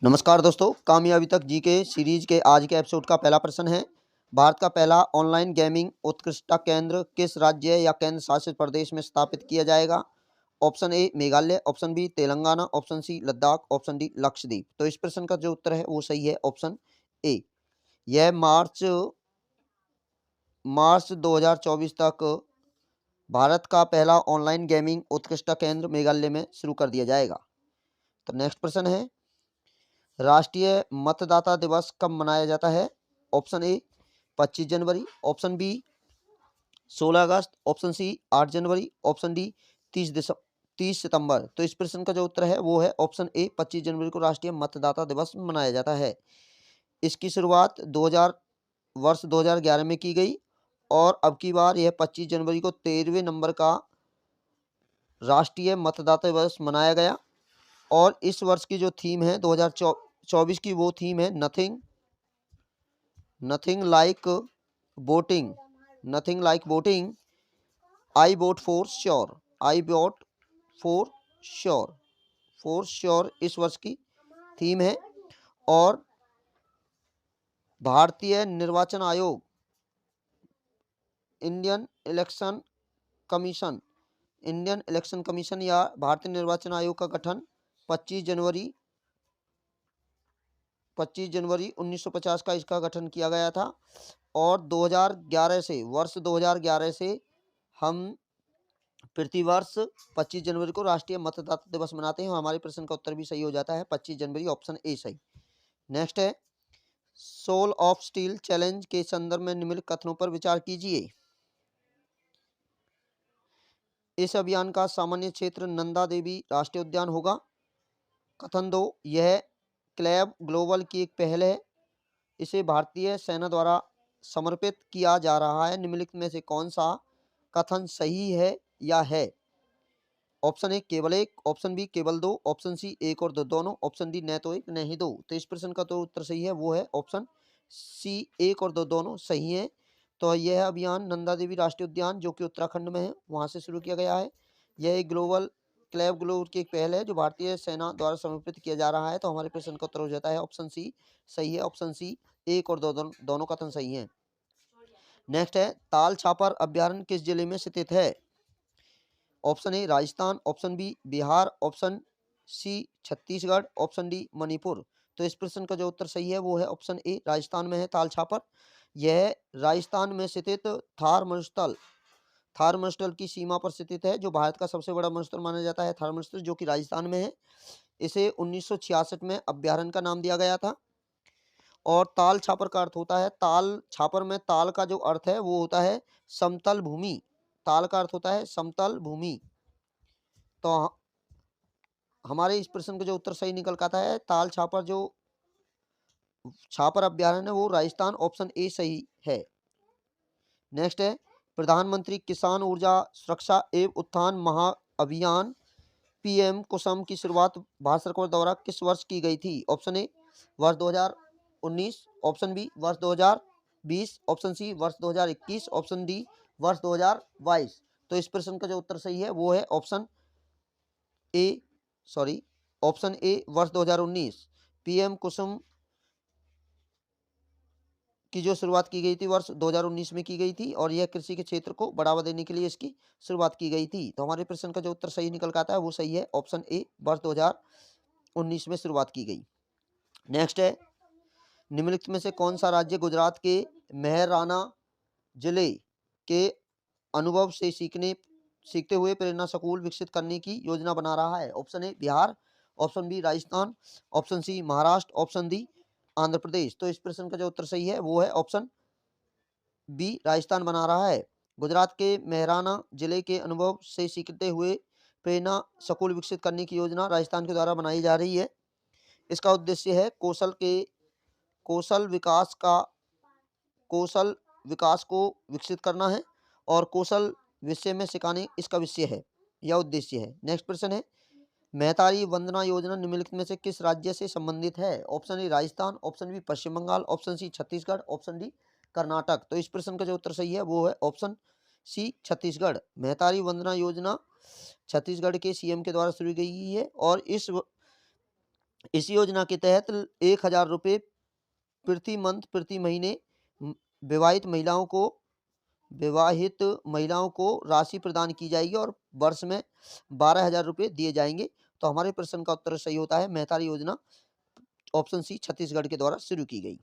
नमस्कार दोस्तों, कामयाबी तक जी के सीरीज के आज के एपिसोड का पहला प्रश्न है। भारत का पहला ऑनलाइन गेमिंग उत्कृष्टता केंद्र किस राज्य या केंद्र शासित प्रदेश में स्थापित किया जाएगा? Option A Meghalaya, option B Telangana, option C Ladakh, option D Lakshadweep. तो इस प्रश्न का जो उत्तर है वो सही है, ऑप्शन ए। यह मार्च 2024 तक भारत का पहला ऑनलाइन गेमिंग उत्कृष्टता केंद्र मेघालय में शुरू कर दिया जाएगा। तो नेक्स्ट प्रश्न है, राष्ट्रीय मतदाता दिवस कब मनाया जाता है? ऑप्शन ए 25 जनवरी, ऑप्शन बी 16 अगस्त, ऑप्शन सी 8 जनवरी, ऑप्शन डी 30 सितंबर। तो इस प्रश्न का जो उत्तर है वो है ऑप्शन ए 25 जनवरी को राष्ट्रीय मतदाता दिवस मनाया जाता है। इसकी शुरुआत 2011 में की गई और अब की बार यह 25 जनवरी को 13वें नंबर का राष्ट्रीय मतदाता दिवस मनाया गया। और इस वर्ष की जो थीम है 2024 की, वो थीम है nothing like voting, I vote for sure, for sure इस वर्ष की थीम है। और भारतीय निर्वाचन आयोग, इंडियन इलेक्शन कमीशन या भारतीय निर्वाचन आयोग का गठन 25 जनवरी 1950 का इसका गठन किया गया था। और 2011 से हम प्रतिवर्ष 25 जनवरी को राष्ट्रीय मतदाता दिवस मनाते हैं। हमारे प्रश्न का उत्तर भी सही हो जाता है, 25 जनवरी, ऑप्शन ए सही। नेक्स्ट है, सोल ऑफ स्टील चैलेंज के संदर्भ में निम्नलिखित कथनों पर विचार कीजिए। इस अभियान का सामान्य क्षेत्र नंदा देवी राष्ट्रीय उद्यान होगा। कथन 2, यह क्लैब ग्लोबल की एक पहल है, इसे भारतीय सेना द्वारा समर्पित किया जा रहा है। निम्नलिखित में से कौन सा कथन सही है या है? ऑप्शन ए केवल एक, ऑप्शन बी केवल दो, ऑप्शन सी एक और दो दोनों, ऑप्शन डी न तो एक न ही दो। तो इस प्रश्न का तो उत्तर सही है, वो है ऑप्शन सी, एक और दो दोनों सही है। तो यह अभियान नंदा देवी राष्ट्रीय उद्यान जो कि उत्तराखंड में है, वहां से शुरू किया गया है। यह एक क्लैब ग्लोबल की एक पहल है जो भारतीय सेना द्वारा समर्पित किया जा रहा है। तो हमारे प्रश्न का उत्तर हो जाता है ऑप्शन सी सही है, ऑप्शन सी, एक और दोनों कथन सही है। नेक्स्ट है, ताल छापर अभ्यारण्य किस जिले में स्थित है? Option A Rajasthan, option B Bihar, option C Chhattisgarh, option D Manipur. तो इस प्रश्न का जो उत्तर सही है वो है ऑप्शन ए, राजस्थान में है ताल छापर। यह राजस्थान में स्थित थार मरुस्थल की सीमा पर स्थित है, जो भारत का सबसे बड़ा मरुस्थल माना जाता है। थार मरुस्थल जो कि राजस्थान में है, इसे 1966 में अभ्यारण्य का नाम दिया गया था। और ताल छापर का अर्थ होता है, ताल छापर में ताल का जो अर्थ है वो होता है समतल भूमि। ताल का अर्थ होता है समतल भूमि। तो हमारे इस प्रश्न का जो उत्तर सही निकल आता है, ताल छापर अभ्यारण्य है वो राजस्थान, ऑप्शन ए सही है। नेक्स्ट है, प्रधानमंत्री किसान ऊर्जा सुरक्षा एवं उत्थान महाअभियान पीएम कुसुम की शुरुआत भारत सरकार द्वारा किस वर्ष की गई थी? ऑप्शन ए वर्ष 2019, ऑप्शन बी वर्ष 2020, ऑप्शन सी वर्ष 2021, ऑप्शन डी वर्ष 2022। तो इस प्रश्न का जो उत्तर सही है वो है ऑप्शन ए वर्ष 2019। पीएम कुसुम की जो शुरुआत की गई थी वर्ष 2019 में की गई थी और यह कृषि के क्षेत्र को बढ़ावा देने के लिए इसकी शुरुआत की गई थी। तो हमारे प्रश्न का जो उत्तर सही निकल कर आता है वो सही है, ऑप्शन ए वर्ष 2019 में शुरुआत की गई। नेक्स्ट है, निम्नलिखित में से कौन सा राज्य गुजरात के मेहराना जिले के अनुभव से सीखते हुए प्रेरणा स्कूल विकसित करने की योजना बना रहा है? Option A Bihar, option B Rajasthan, option C Maharashtra, option D Andhra Pradesh. तो इस प्रश्न का जो उत्तर सही है वो है ऑप्शन बी, राजस्थान बना रहा है। गुजरात के मेहराना जिले के अनुभव से सीखते हुए प्रेरणा स्कूल विकसित करने की योजना राजस्थान के द्वारा बनाई जा रही है। इसका उद्देश्य है कौशल विकास को विकसित करना है और कौशल विषय में सिखाने इसका विषय है या उद्देश्य है। नेक्स्ट प्रश्न है, मेहतारी वंदना योजना निम्नलिखित में से किस राज्य से संबंधित है? Option A Rajasthan, option B Paschim Bangal, option C Chhattisgarh, option D Karnataka. तो इस प्रश्न का जो उत्तर सही है वो है ऑप्शन सी छत्तीसगढ़। मेहतारी वंदना योजना छत्तीसगढ़ के सीएम के द्वारा शुरू की गई है और इस योजना के तहत 1000 रुपये प्रति मंथ प्रति महीने विवाहित महिलाओं को राशि प्रदान की जाएगी और वर्ष में 12,000 रुपये दिए जाएंगे। तो हमारे प्रश्न का उत्तर सही होता है मेहतारी योजना, ऑप्शन सी, छत्तीसगढ़ के द्वारा शुरू की गई।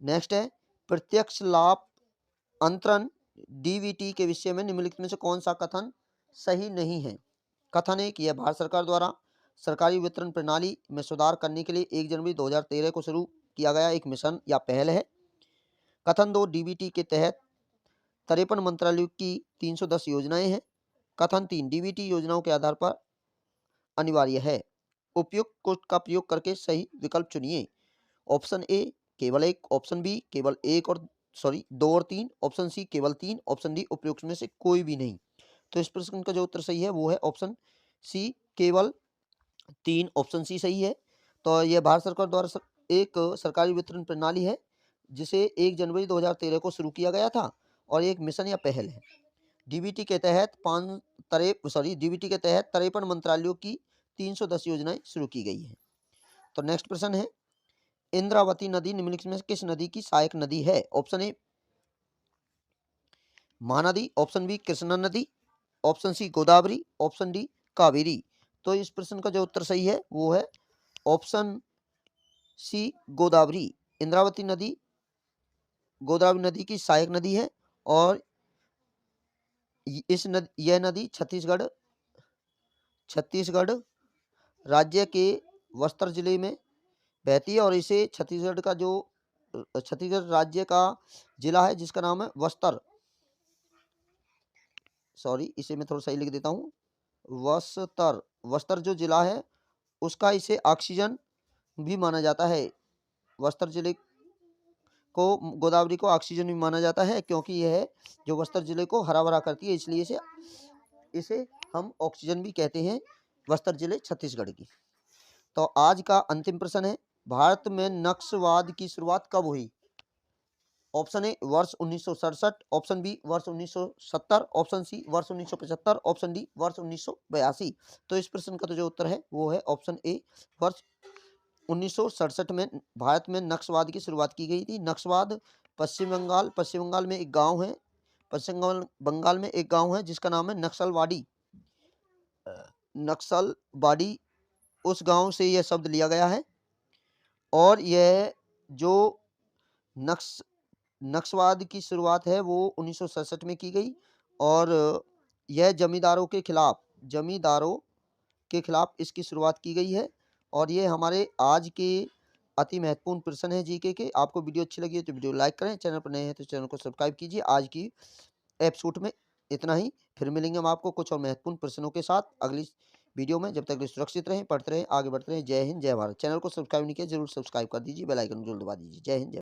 नेक्स्ट है प्रत्यक्ष लाभ अंतरण डीबीटी के विषय में निम्नलिखित में से कौन सा कथन सही नहीं है। कथन एक, यह भारत सरकार द्वारा सरकारी वितरण प्रणाली में सुधार करने के लिए 1 जनवरी 2013 को शुरू किया गया एक मिशन या पहल है। कथन दो, डीबीटी के तहत 53 मंत्रालयों की 310 योजनाएं हैं। कथन तीन, डीबीटी योजनाओं के आधार पर अनिवार्य है। उपयुक्त कोड का प्रयोग करके सही विकल्प चुनिए। ऑप्शन ए केवल 1, ऑप्शन बी केवल 2 और 3, ऑप्शन सी केवल 3, ऑप्शन डी उपयुक्त में से कोई भी नहीं। तो इस प्रश्न का जो उत्तर सही है वो है ऑप्शन सी केवल 3, ऑप्शन सी सही है। तो यह भारत सरकार द्वारा एक सरकारी वितरण प्रणाली है जिसे 1 जनवरी 2013 को शुरू किया गया था और एक मिशन या पहल है। डीबीटी के तहत 53 मंत्रालयों की 310 योजनाएं शुरू की गई है। तो नेक्स्ट प्रश्न है इंद्रावती नदी निम्नलिखित में से किस नदी की सहायक नदी है। Option A Mahanadi, option B Krishna नदी, option C Godavari, option D Kaveri. तो इस प्रश्न का जो उत्तर सही है वो है ऑप्शन सी गोदावरी। इंद्रावती नदी गोदावरी नदी की सहायक नदी है और यह नदी छत्तीसगढ़ राज्य के बस्तर जिले में बहती है और इसे छत्तीसगढ़ राज्य का जिला है जिसका नाम है बस्तर। इसे मैं थोड़ा सही लिख देता हूँ, बस्तर जो जिला है उसका इसे ऑक्सीजन भी माना जाता है। बस्तर जिले को गोदावरी को ऑक्सीजन भी माना जाता है क्योंकि यह जो बस्तर जिले को हरा भरा करती है, इसलिए इसे हम ऑक्सीजन भी कहते हैं बस्तर जिले छत्तीसगढ़ की। तो आज का अंतिम प्रश्न है भारत में नक्सलवाद की शुरुआत कब हुई। ऑप्शन ए वर्ष 1967, ऑप्शन बी वर्ष 1970, ऑप्शन सी वर्ष 1975, ऑप्शन डी वर्ष 1982। तो इस प्रश्न का तो जो उत्तर है वो है ऑप्शन ए वर्ष 1967 में भारत में नक्सलवाद की शुरुआत की गई थी। नक्सलवाद पश्चिम बंगाल में एक गांव है, पश्चिम बंगाल में एक गांव है जिसका नाम है नक्सलवाड़ी। उस गांव से यह शब्द लिया गया है और यह जो नक्सलवाद की शुरुआत है वो 1967 में की गई और यह जमींदारों के खिलाफ इसकी शुरुआत की गई है। और ये हमारे आज के अति महत्वपूर्ण प्रश्न है जीके के। आपको वीडियो अच्छी लगी है तो वीडियो लाइक करें, चैनल पर नए हैं तो चैनल को सब्सक्राइब कीजिए। आज की एपिसोड में इतना ही, फिर मिलेंगे हम आपको कुछ और महत्वपूर्ण प्रश्नों के साथ अगली वीडियो में। जब तक सुरक्षित रहें, पढ़ते रहें, आगे बढ़ते रहें। जय हिंद, जय भारत। चैनल को सब्सक्राइब नहीं किया जरूर सब्सक्राइब कर दीजिए, बेल आइकन जरूर दबा दीजिए। जय हिंद, जय